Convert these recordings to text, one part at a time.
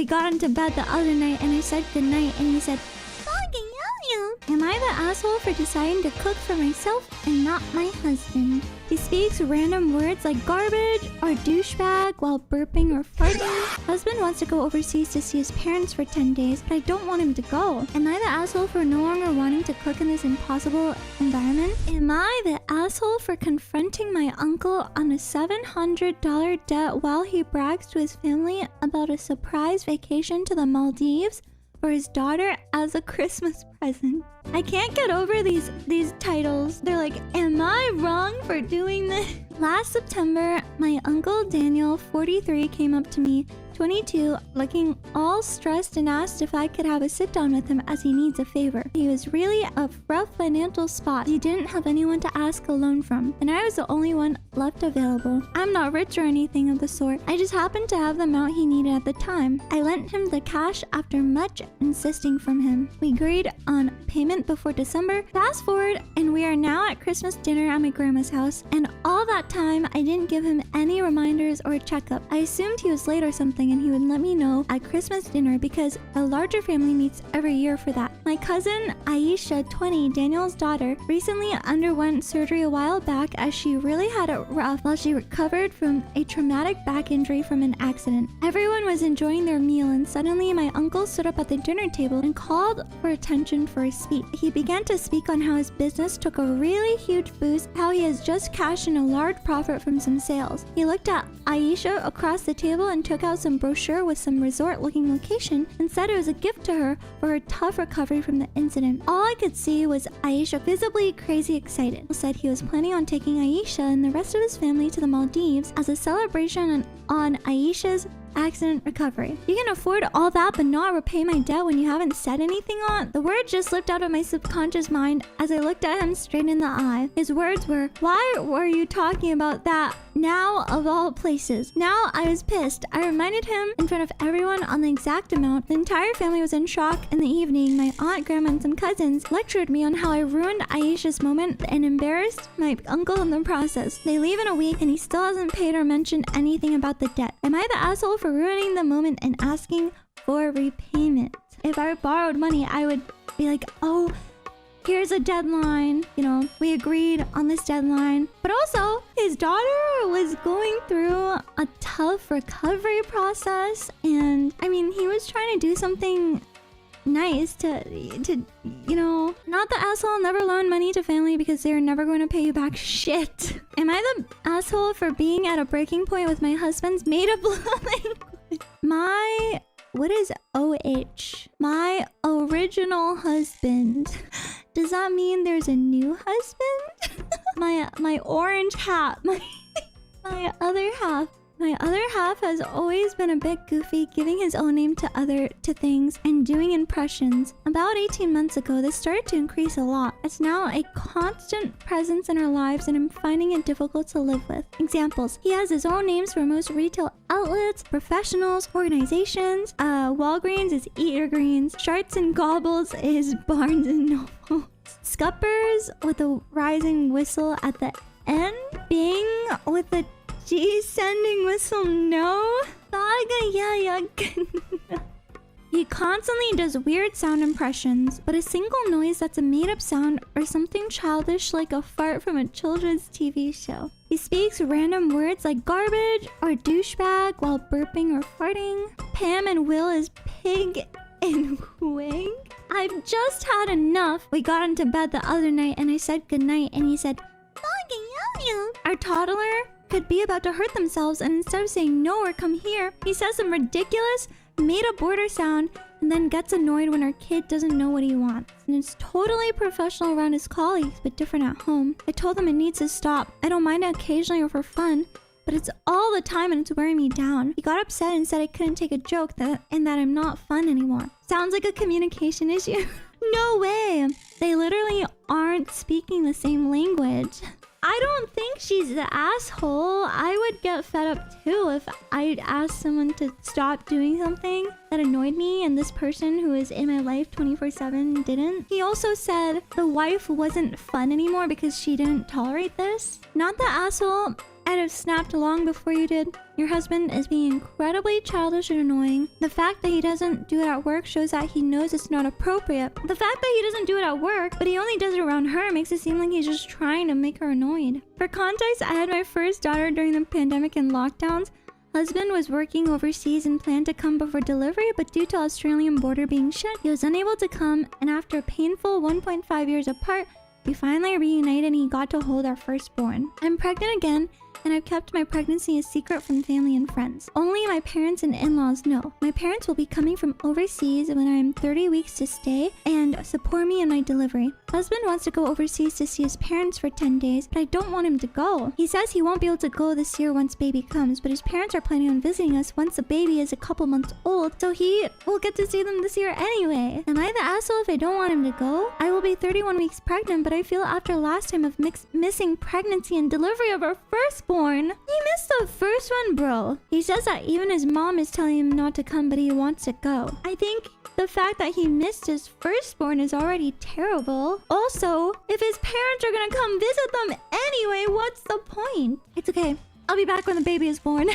We got into bed the other night and I said goodnight and he said, am I the asshole for deciding to cook for myself and not my husband? He speaks random words like garbage or douchebag while burping or farting. Husband wants to go overseas to see his parents for 10 days, but I don't want him to go. Am I the asshole for no longer wanting to cook in this impossible environment? Am I the asshole for confronting my uncle on a $700 debt while he brags to his family about a surprise vacation to the Maldives for his daughter as a Christmas present? I can't get over these titles. They're like, am I wrong for doing this? Last September, my uncle Daniel, 43, came up to me, 22, looking all stressed and asked if I could have a sit down with him as he needs a favor. He was really a rough financial spot. He didn't have anyone to ask a loan from, and I was the only one left available. I'm not rich or anything of the sort. I just happened to have the amount he needed at the time. I lent him the cash after much insisting from him. We agreed on payment before December. Fast forward, and we are now at Christmas dinner at my grandma's house, and all that time I didn't give him any reminders or a checkup. I assumed he was late or something and he would let me know at Christmas dinner because a larger family meets every year for that. My cousin Aisha, 20, Daniel's daughter, recently underwent surgery a while back as she really had it rough while she recovered from a traumatic back injury from an accident. Everyone was enjoying their meal and suddenly my uncle stood up at the dinner table and called for attention for a speech. He began to speak on how his business took a really huge boost, how he has just cashed in a large profit from some sales. He looked at Aisha across the table and took out some brochure with some resort-looking location and said it was a gift to her for her tough recovery from the incident. All I could see was Aisha visibly crazy excited. He said he was planning on taking Aisha and the rest of his family to the Maldives as a celebration on Aisha's accident recovery. You can afford all that but not repay my debt when you haven't said anything on? The word just slipped out of my subconscious mind as I looked at him straight in the eye. His words were, "Why were you talking about that now of all places?" Now I was pissed. I reminded him in front of everyone on the exact amount. The entire family was in shock. In the evening, my aunt, grandma, and some cousins lectured me on how I ruined Aisha's moment and embarrassed my uncle in the process. They leave in a week and he still hasn't paid or mentioned anything about the debt. Am I the asshole for ruining the moment and asking for repayment? If I borrowed money, I would be like, oh, here's a deadline. You know, we agreed on this deadline. But also, his daughter was going through a tough recovery process. And I mean, he was trying to do something nice to you know, not the asshole, never loan money to family because they're never going to pay you back shit. Am I the asshole for being at a breaking point with my husband's made-up language? What is OH? My original husband. Does that mean there's a new husband? my orange hat. My other half. My other half has always been a bit goofy, giving his own name to things and doing impressions. About 18 months ago, this started to increase a lot. It's now a constant presence in our lives and I'm finding it difficult to live with. Examples: he has his own names for most retail outlets, professionals, organizations. Walgreens is Eater Greens. Sharts and Gobbles is Barnes and Noble. Scuppers with a rising whistle at the end. Bing with a G-sending whistle, no. Saga, yeah. He constantly does weird sound impressions, but a single noise that's a made-up sound or something childish like a fart from a children's TV show. He speaks random words like garbage or douchebag while burping or farting. Pam and Will is pig and wing. I've just had enough. We got into bed the other night and I said goodnight and he said, our toddler could be about to hurt themselves and instead of saying no or come here, he says some ridiculous made-up border sound and then gets annoyed when our kid doesn't know what he wants. And it's totally professional around his colleagues but different at home. I told him it needs to stop. I don't mind it occasionally or for fun, but it's all the time and it's wearing me down. He got upset and said I couldn't take a joke and that I'm not fun anymore. Sounds like a communication issue. No way! They literally aren't speaking the same language. I don't think she's the asshole. I would get fed up too if I'd asked someone to stop doing something that annoyed me and this person who is in my life 24/7 didn't. He also said the wife wasn't fun anymore because she didn't tolerate this. Not the asshole. I'd have snapped long before you did. Your husband is being incredibly childish and annoying. The fact that he doesn't do it at work shows that he knows it's not appropriate. The fact that he doesn't do it at work, but he only does it around her, makes it seem like he's just trying to make her annoyed. For context, I had my first daughter during the pandemic and lockdowns. Husband was working overseas and planned to come before delivery, but due to Australian border being shut, he was unable to come, and after a painful 1.5 years apart, we finally reunited and he got to hold our firstborn. I'm pregnant again, and I've kept my pregnancy a secret from family and friends. Only my parents and in-laws know. My parents will be coming from overseas when I'm 30 weeks to stay and support me in my delivery. Husband wants to go overseas to see his parents for 10 days, but I don't want him to go. He says he won't be able to go this year once baby comes, but his parents are planning on visiting us once the baby is a couple months old, so he will get to see them this year anyway. Am I the asshole if I don't want him to go? I will be 31 weeks pregnant, but I feel after last time of missing pregnancy and delivery of our firstborn. He missed the first one, bro. He says that even his mom is telling him not to come, but he wants to go. I think the fact that he missed his firstborn is already terrible. Also, if his parents are gonna come visit them anyway, what's the point? It's okay. I'll be back when the baby is born.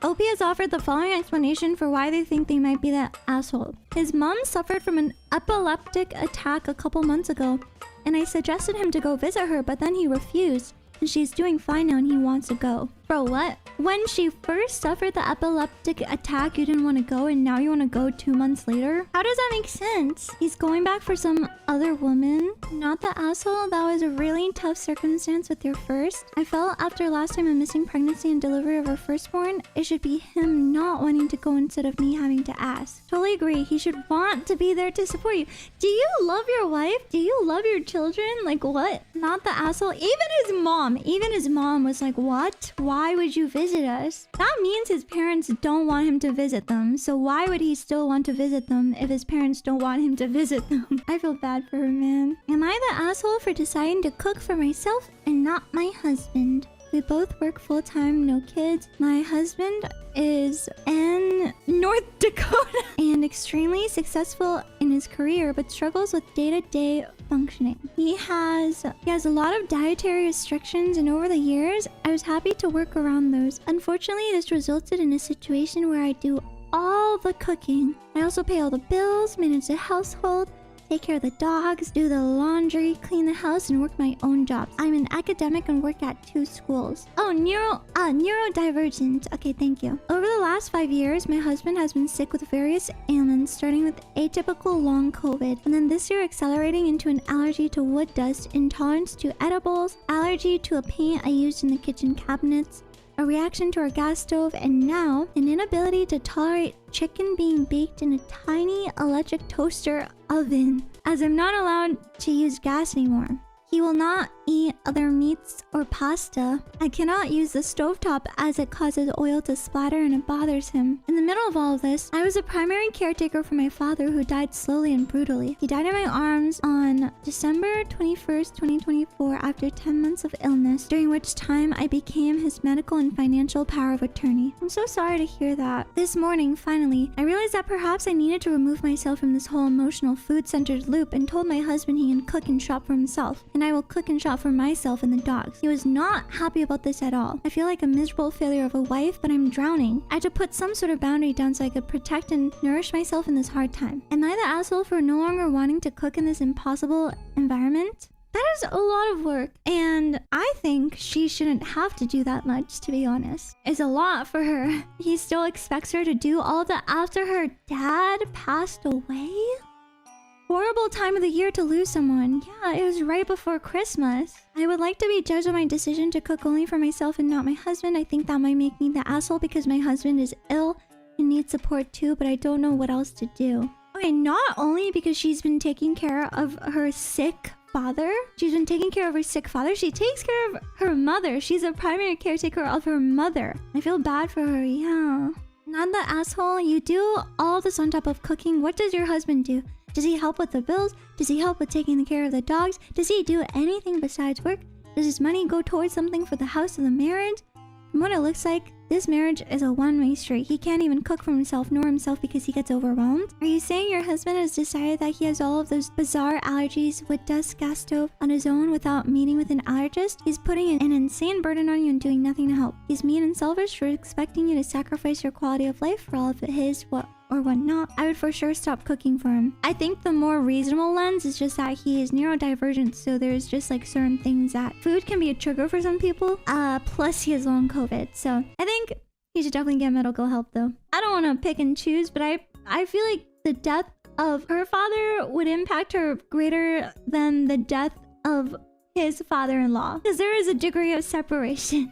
OP has offered the following explanation for why they think they might be the asshole. His mom suffered from an epileptic attack a couple months ago, and I suggested him to go visit her, but then he refused. And she's doing fine now and he wants to go. Bro, what? When she first suffered the epileptic attack, you didn't want to go, and now you want to go 2 months later? How does that make sense? He's going back for some other woman? Not the asshole? That was a really tough circumstance with your first. I felt after last time of missing pregnancy and delivery of our firstborn, it should be him not wanting to go instead of me having to ask. Totally agree. He should want to be there to support you. Do you love your wife? Do you love your children? Like, what? Not the asshole? Even his mom was like, what? Why would you visit us? That means his parents don't want him to visit them. So why would he still want to visit them if his parents don't want him to visit them? I feel bad for her, man. Am I the asshole for deciding to cook for myself and not my husband? We both work full-time, no kids. My husband is in North Dakota and extremely successful in his career, but struggles with day-to-day functioning. He has a lot of dietary restrictions, and over the years, I was happy to work around those. Unfortunately, this resulted in a situation where I do all the cooking. I also pay all the bills, manage the household, take care of the dogs, do the laundry, clean the house, and work my own jobs. I'm an academic and work at 2 schools. Oh, neurodivergent. Okay, thank you. Over the last 5 years, my husband has been sick with various ailments, starting with atypical long COVID, and then this year accelerating into an allergy to wood dust, intolerance to edibles, allergy to a paint I used in the kitchen cabinets, a reaction to our gas stove, and now an inability to tolerate chicken being baked in a tiny electric toaster oven, as I'm not allowed to use gas anymore. He will not eat other meats or pasta. I cannot use the stovetop as it causes oil to splatter and it bothers him. In the middle of all of this, I was a primary caretaker for my father, who died slowly and brutally. He died in my arms on December 21st, 2024 after 10 months of illness, during which time I became his medical and financial power of attorney. I'm so sorry to hear that. This morning, finally, I realized that perhaps I needed to remove myself from this whole emotional food-centered loop and told my husband he can cook and shop for himself, and I will cook and shop for myself and the dogs. He was not happy about this at all. I feel like a miserable failure of a wife, but I'm drowning. I had to put some sort of boundary down so I could protect and nourish myself in this hard time. Am I the asshole for no longer wanting to cook in this impossible environment? That is a lot of work, and I think she shouldn't have to do that much, to be honest. It's a lot for her. He still expects her to do all of that after her dad passed away? Horrible time of the year to lose someone. Yeah, it was right before Christmas. I would like to be judged on my decision to cook only for myself and not my husband. I think that might make me the asshole because my husband is ill and needs support too, but I don't know what else to do. Okay, not only because she's been taking care of her sick father. She's been taking care of her sick father. She takes care of her mother. She's a primary caretaker of her mother. I feel bad for her, yeah. Not the asshole. You do all this on top of cooking. What does your husband do? Does he help with the bills? Does he help with taking care of the dogs? Does he do anything besides work? Does his money go towards something for the house of the marriage? From what it looks like, This marriage is a one-way street. He can't even cook for himself nor himself because he gets overwhelmed. Are you saying your husband has decided that he has all of those bizarre allergies with dust gas stove on his own without meeting with an allergist? He's putting an insane burden on you and doing nothing to help. He's mean and selfish for expecting you to sacrifice your quality of life for all of his or whatnot. I would for sure stop cooking for him. I think the more reasonable lens is just that he is neurodivergent, so there's just like certain things that food can be a trigger for some people. Plus he has long COVID, so I think he should definitely get medical help though. I don't want to pick and choose, but I feel like the death of her father would impact her greater than the death of his father-in-law, because there is a degree of separation.